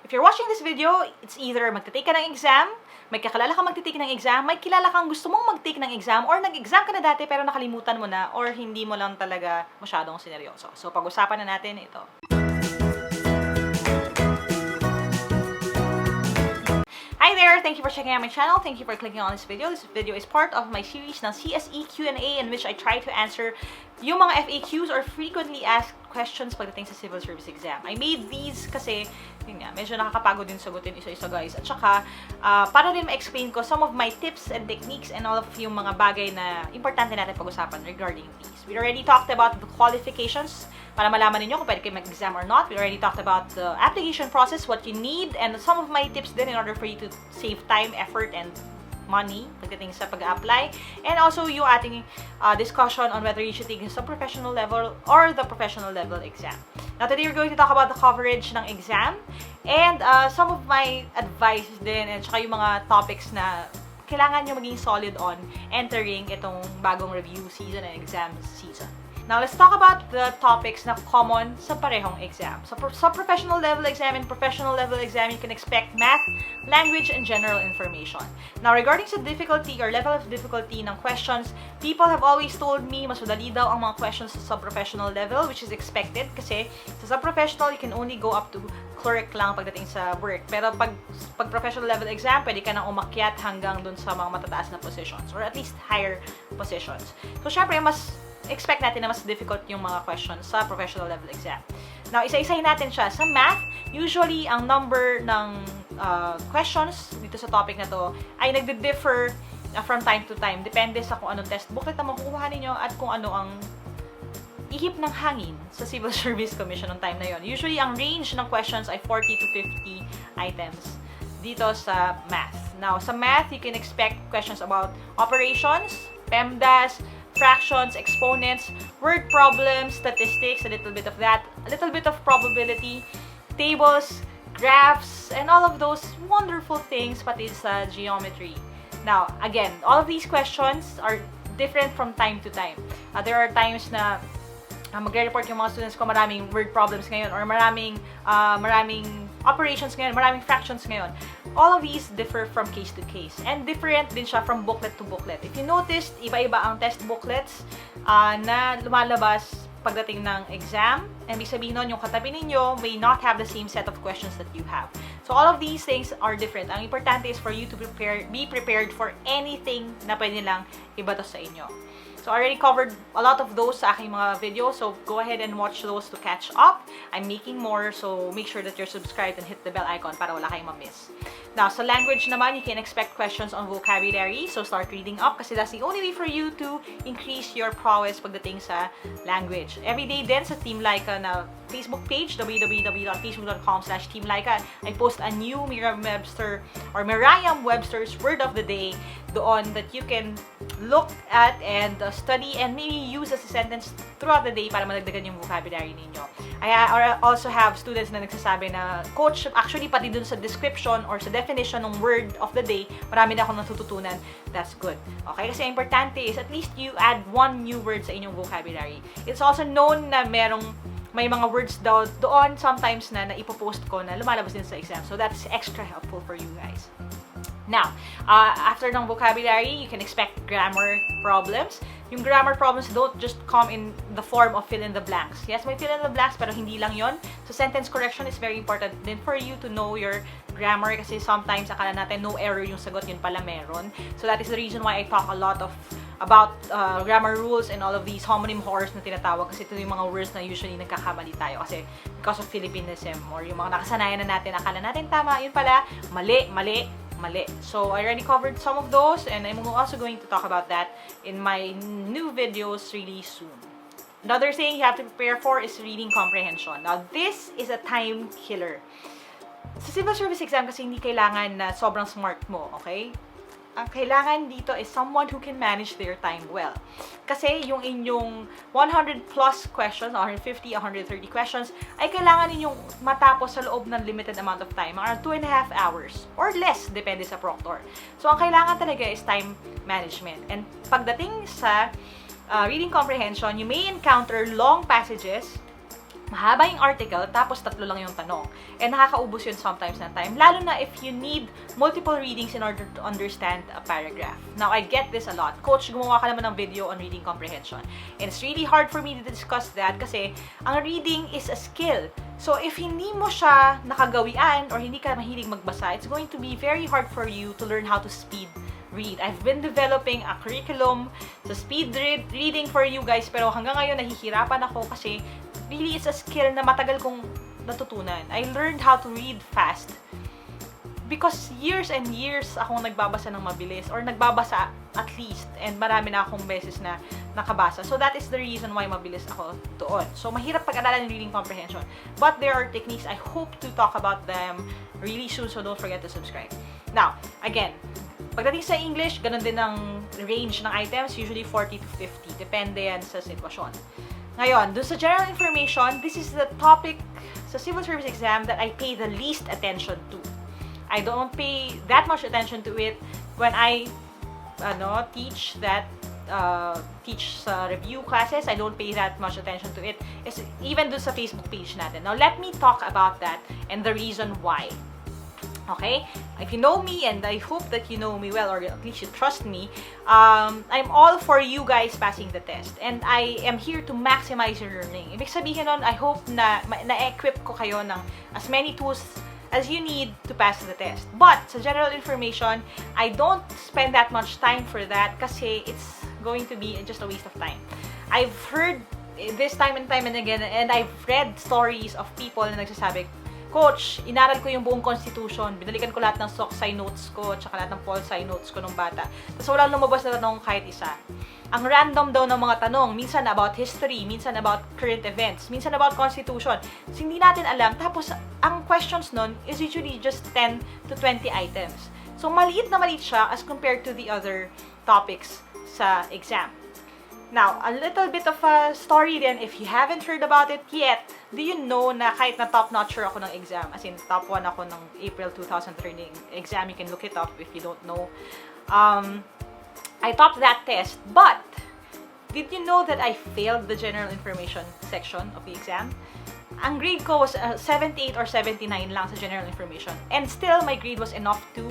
If you're watching this video, it's either magte-take ka ng exam, may kakilala ka magte-take ng exam, may kilala kang gusto mong mag-take ng exam, or nag-exam ka na dati pero nakalimutan mo na, or hindi mo lang talaga masyadong sineryoso. So, pag-usapan na natin ito. Hi there! Thank you for checking out my channel. Thank you for clicking on this video. This video is part of my series ng CSE Q&A in which I try to answer yung mga FAQs or frequently asked questions pagdating sa civil service exam. I made these kasi, yun nga, medyo nakakapagod din sagutin isa-isa guys. At saka, para din ma-explain ko some of my tips and techniques and all of yung mga bagay na importante natin pag-usapan regarding these. We already talked about the qualifications para malaman ninyo kung pwede kayo mag-exam or not. We already talked about the application process, what you need, and some of my tips din in order for you to save time, effort, and money pagdating sa pag-apply. And also yung ating discussion on whether you should take the sub-professional level or the professional level exam. Now today we're going to talk about the coverage ng exam and some of my advice din and saka yung mga topics na kailangan nyo maging solid on entering itong bagong review season and exam season. Now, let's talk about the topics na common sa parehong exam. So, sa professional level exam and professional level exam, you can expect math, language, and general information. Now, regarding sa difficulty or level of difficulty ng questions, people have always told me mas madali daw ang mga questions sa sub-professional level, which is expected kasi sa sub-professional, you can only go up to clerk lang pagdating sa work. Pero pag professional level exam, pwede ka nang umakyat hanggang dun sa mga matataas na positions or at least higher positions. So, syempre, mas expect natin na mas difficult yung mga questions sa professional level exam. Now, isa-isahin natin siya. Sa math, usually, ang number ng questions dito sa topic na to ay nagdi-differ from time to time. Depende sa kung anong test booklet na makukuha ninyo at kung ano ang ihip ng hangin sa Civil Service Commission ng time na yon. Usually, ang range ng questions ay 40 to 50 items dito sa math. Now, sa math, you can expect questions about operations, PEMDAS, fractions, exponents, word problems, statistics, a little bit of that, a little bit of probability, tables, graphs, and all of those wonderful things pati sa geometry. Now, again, all of these questions are different from time to time. There are times na magre-report yung mga students ko maraming word problems ngayon or maraming operations ngayon, maraming fractions ngayon. All of these differ from case to case. And different din siya from booklet to booklet. If you noticed, iba-iba ang test booklets na lumalabas pagdating ng exam. And ibig sabihin nun, yung katabi ninyo may not have the same set of questions that you have. So all of these things are different. Ang importante is for you to be prepared for anything na pwede nilang ibato sa inyo. So I already covered a lot of those sa aking mga videos, so go ahead and watch those to catch up. I'm making more, so make sure that you're subscribed and hit the bell icon para wala kayong ma-miss. Now, sa language naman, you can expect questions on vocabulary, so start reading up kasi that's the only way for you to increase your prowess pagdating sa language. Every day din sa Team Lyqa na Facebook page, www.facebook.com/Team Lyqa, I post a new Merriam-Webster's Word of the Day doon that you can look at and study and maybe use as a sentence throughout the day para malagdagan yung vocabulary ninyo. I also have students na nagsasabi na, Coach, actually pati dun sa description or sa definition ng word of the day, marami na akong natututunan. That's good. Okay? Kasi importante is at least you add one new word sa inyong vocabulary. It's also known na may mga words daw doon sometimes na ipopost ko na lumalabas din sa exam. So that's extra helpful for you guys. Now, after ng vocabulary, you can expect grammar problems. Yung grammar problems don't just come in the form of fill in the blanks. Yes, may fill in the blanks pero hindi lang yon. So sentence correction is very important din for you to know your grammar kasi sometimes akala natin no error yung sagot, yun pala meron. So that is the reason why I talk a lot about grammar rules and all of these homonym horrors na tinatawag kasi ito yung mga words na usually nagkakamali tayo kasi because of Philippinism or yung mga nakasanayan na natin, akala natin tama, yun pala, mali. So, I already covered some of those and I'm also going to talk about that in my new videos really soon. Another thing you have to prepare for is reading comprehension. Now, this is a time killer. Sa civil service exam kasi hindi kailangan na sobrang smart mo, okay? Ang kailangan dito is someone who can manage their time well. Kasi yung inyong 100 plus questions, 150, 130 questions, ay kailangan ninyong matapos sa loob ng limited amount of time, around 2.5 hours or less, depende sa proctor. So, ang kailangan talaga is time management. And pagdating sa reading comprehension, you may encounter long passages mahaba yung article, tapos 3 lang yung tanong. And nakakaubos yun sometimes na time, lalo na if you need multiple readings in order to understand a paragraph. Now, I get this a lot. Coach, gumawa ka naman ng video on reading comprehension. And it's really hard for me to discuss that kasi ang reading is a skill. So, if hindi mo siya nakagawian or hindi ka mahilig magbasa, it's going to be very hard for you to learn how to speed read. I've been developing a curriculum sa speed reading for you guys, pero hanggang ngayon nahihirapan ako kasi really it's a skill na matagal kong natutunan. I learned how to read fast because years and years akong nagbabasa ng mabilis or nagbabasa at least, and marami na akong beses na nakabasa. So that is the reason why mabilis ako doon. So mahirap pag-aralan ng reading comprehension. But there are techniques. I hope to talk about them really soon, so don't forget to subscribe. Now, again, pagdating sa English, ganun din ang range ng items, usually 40 to 50. Depende yan sa sitwasyon. Ngayon, dun sa general information, this is the topic sa civil service exam that I pay the least attention to. I don't pay that much attention to it when I teach sa review classes. I don't pay that much attention to it. It's even dun sa Facebook page natin. Now, let me talk about that and the reason why. Okay? If you know me, and I hope that you know me well, or at least you trust me, I'm all for you guys passing the test. And I am here to maximize your learning. Ibig sabihin nun, I hope na na-equip ko kayo ng as many tools as you need to pass the test. But, sa general information, I don't spend that much time for that kasi it's going to be just a waste of time. I've heard this time and again, and I've read stories of people na nagsasabi, Coach, inaral ko yung buong Constitution, binalikan ko lahat ng SOCSI notes ko, tsaka lahat ng PolSci notes ko nung bata. Tapos walang lumabas na tanong kahit isa. Ang random daw ng mga tanong, minsan about history, minsan about current events, minsan about Constitution. So, hindi natin alam. Tapos, ang questions nun is usually just 10 to 20 items. So, maliit na maliit siya as compared to the other topics sa exam. Now, a little bit of a story then, if you haven't heard about it yet, do you know na kahit na top-notcher ako ng exam, as in top 1 ako ng April 2013 exam, you can look it up if you don't know, I topped that test, but did you know that I failed the general information section of the exam? Ang grade ko was 78 or 79 lang sa general information, and still my grade was enough to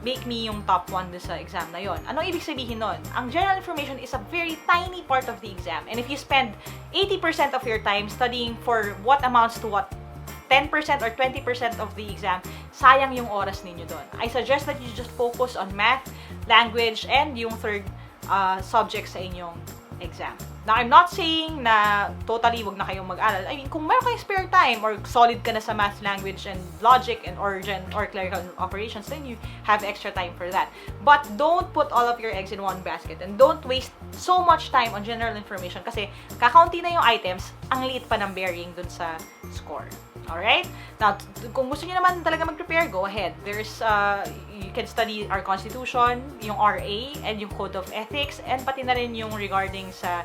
make me yung top 1 sa exam na yon. Ano ibig sabihin nun? Ang general information is a very tiny part of the exam. And if you spend 80% of your time studying for what amounts to what, 10% or 20% of the exam, sayang yung oras ninyo doon. I suggest that you just focus on math, language, and yung third subject sa inyong exam. Now, I'm not saying na totally wag na kayong mag-aral. I mean, kung meron kayong spare time or solid ka na sa math, language, and logic, and origin, or clerical operations, then you have extra time for that. But don't put all of your eggs in one basket and don't waste so much time on general information kasi kakaunti na yung items, ang liit pa ng bearing dun sa score. Alright? Now, kung gusto niyo naman talaga mag-prepare, go ahead. There's, you can study our Constitution, yung RA, and yung Code of Ethics, and pati na rin yung regarding sa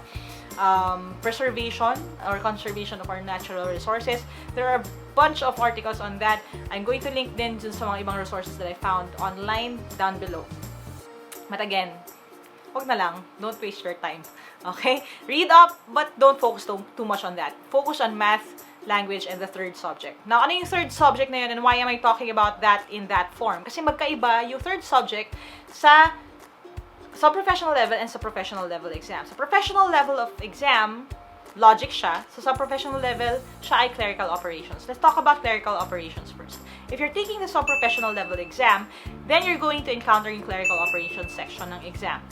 preservation or conservation of our natural resources. There are a bunch of articles on that. I'm going to link din dun sa mga ibang resources that I found online down below. But again, wag na lang. Don't waste your time. Okay? Read up, but don't focus too much on that. Focus on math, language, and the third subject. Now, ano yung third subject na yun, and why am I talking about that in that form? Kasi magkaiba yung third subject sa sub-professional level and sa professional level exam. Sa professional level of exam, logic siya. Sa sub-professional level, siya ay clerical operations. Let's talk about clerical operations first. If you're taking the sub-professional level exam, then you're going to encounter yung clerical operations section ng exam.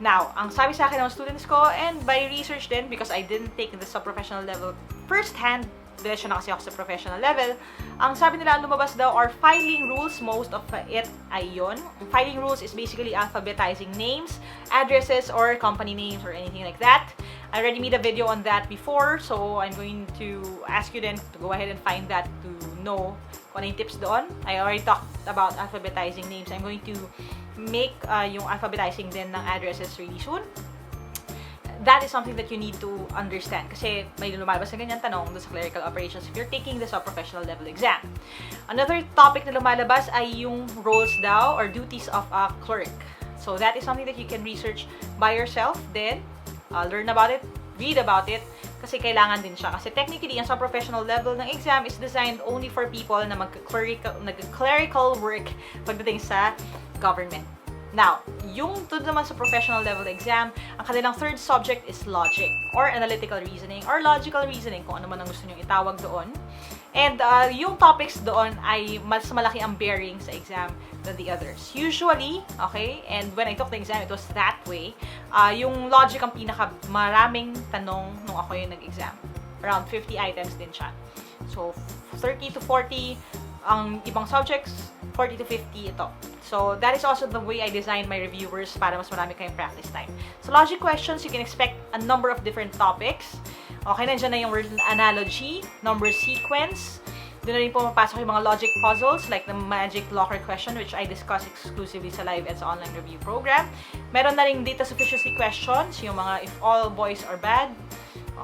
Now, ang sabi sa akin ng students ko, and by research din, because I didn't take the sub-professional level firsthand, diretso na kasi ako sa professional level, ang sabi nila lumabas daw are filing rules. Most of it ay yun. Filing rules is basically alphabetizing names, addresses, or company names, or anything like that. I already made a video on that before, so I'm going to ask you then to go ahead and find that to know kung ano yung tips doon. I already talked about alphabetizing names. I'm going to make yung alphabetizing din ng addresses really soon. That is something that you need to understand kasi may lumalabas na ganyan tanong sa clerical operations if you're taking the sub-professional level exam. Another topic na lumalabas ay yung roles daw or duties of a clerk. So that is something that you can research by yourself, then learn about it read about it kasi kailangan din siya. Kasi technically, ang sa professional level ng exam is designed only for people na mag-clerical work pagdating sa government. Now, yung doon naman sa professional level exam, ang kanilang third subject is logic or analytical reasoning or logical reasoning, kung ano man ang gusto nyo itawag doon. And yung topics doon ay mas malaki ang bearing sa exam than the others. Usually, okay, and when I took the exam, it was that way. Yung logic ang pinaka-maraming tanong nung ako yung nag-exam. Around 50 items din siya. So, 30 to 40 ang ibang subjects, 40 to 50 ito. So, that is also the way I designed my reviewers para mas marami kayong practice time. So, logic questions, you can expect a number of different topics. Okay, nandiyan na yung word analogy, number sequence. Doon na rin pumapasok yung mga logic puzzles like the magic locker question which I discuss exclusively sa live at sa online review program. Meron na rin data sufficiency questions, yung mga if all boys are bad.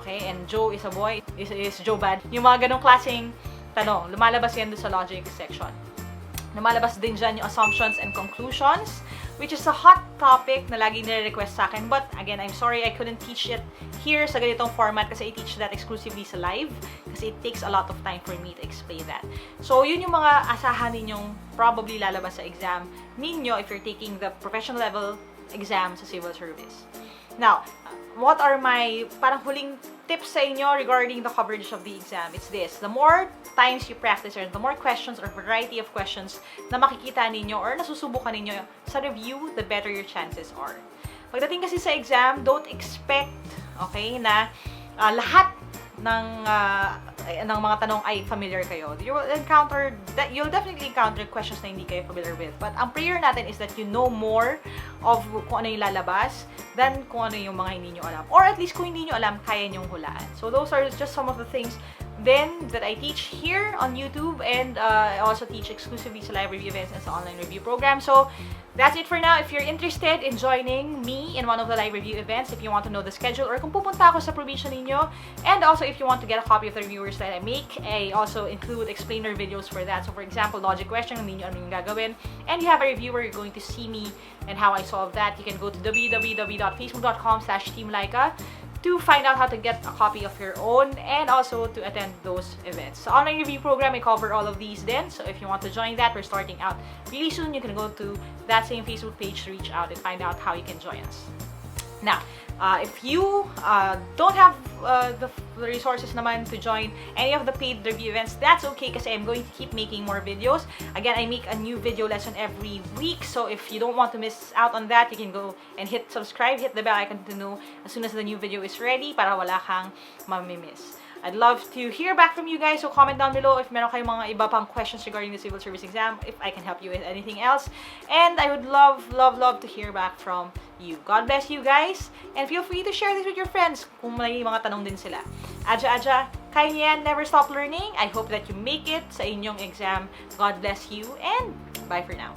Okay, and Joe is a boy, is Joe bad? Yung mga ganong klaseng tanong, lumalabas yan doon sa logic section. Lumalabas din dyan yung assumptions and conclusions, which is a hot topic na lagi nire-request sa akin. But again, I'm sorry I couldn't teach it here sa ganitong format kasi I teach that exclusively sa live kasi it takes a lot of time for me to explain that. So, yun yung mga asahan ninyong probably lalabas sa exam ninyo if you're taking the professional level exam sa civil service. Now, what are my parang huling tips sa inyo regarding the coverage of the exam? It's this. The more times you practice or the more questions or variety of questions na makikita ninyo or nasusubukan ninyo sa review, the better your chances are. Pagdating kasi sa exam, don't expect, okay, na lahat ng mga tanong ay familiar kayo. You'll definitely encounter questions na hindi kayo familiar with. But ang prayer natin is that you know more of kung ano yung lalabas than kung ano yung mga hindi nyo alam. Or at least kung hindi nyo alam, kaya nyong hulaan. So those are just some of the things then that I teach here on YouTube, and I also teach exclusively sa live review events and sa online review program. So that's it for now. If you're interested in joining me in one of the live review events, if you want to know the schedule or kung pupunta ako sa probinsya ninyo, and also if you want to get a copy of the reviewers that I make, I also include explainer videos for that. So for example, logic question, hindi nyo ano yung gagawin, and you have a reviewer, you're going to see me and how I solve that. You can go to www.facebook.com/Team Lyqa to find out how to get a copy of your own and also to attend those events. So online review program, I cover all of these then. So if you want to join that, we're starting out really soon. You can go to that same Facebook page to reach out and find out how you can join us. Now, if you don't have the resources naman to join any of the paid review events, that's okay kasi I'm going to keep making more videos. Again, I make a new video lesson every week. So if you don't want to miss out on that, you can go and hit subscribe, hit the bell icon to know as soon as the new video is ready para wala kang mamimiss. I'd love to hear back from you guys, so comment down below if meron kayong mga iba pang questions regarding the civil service exam, if I can help you with anything else. And I would love to hear back from you. God bless you guys, and feel free to share this with your friends kung may mga tanong din sila. Aja, kaya yan, never stop learning. I hope that you make it sa inyong exam. God bless you, and bye for now.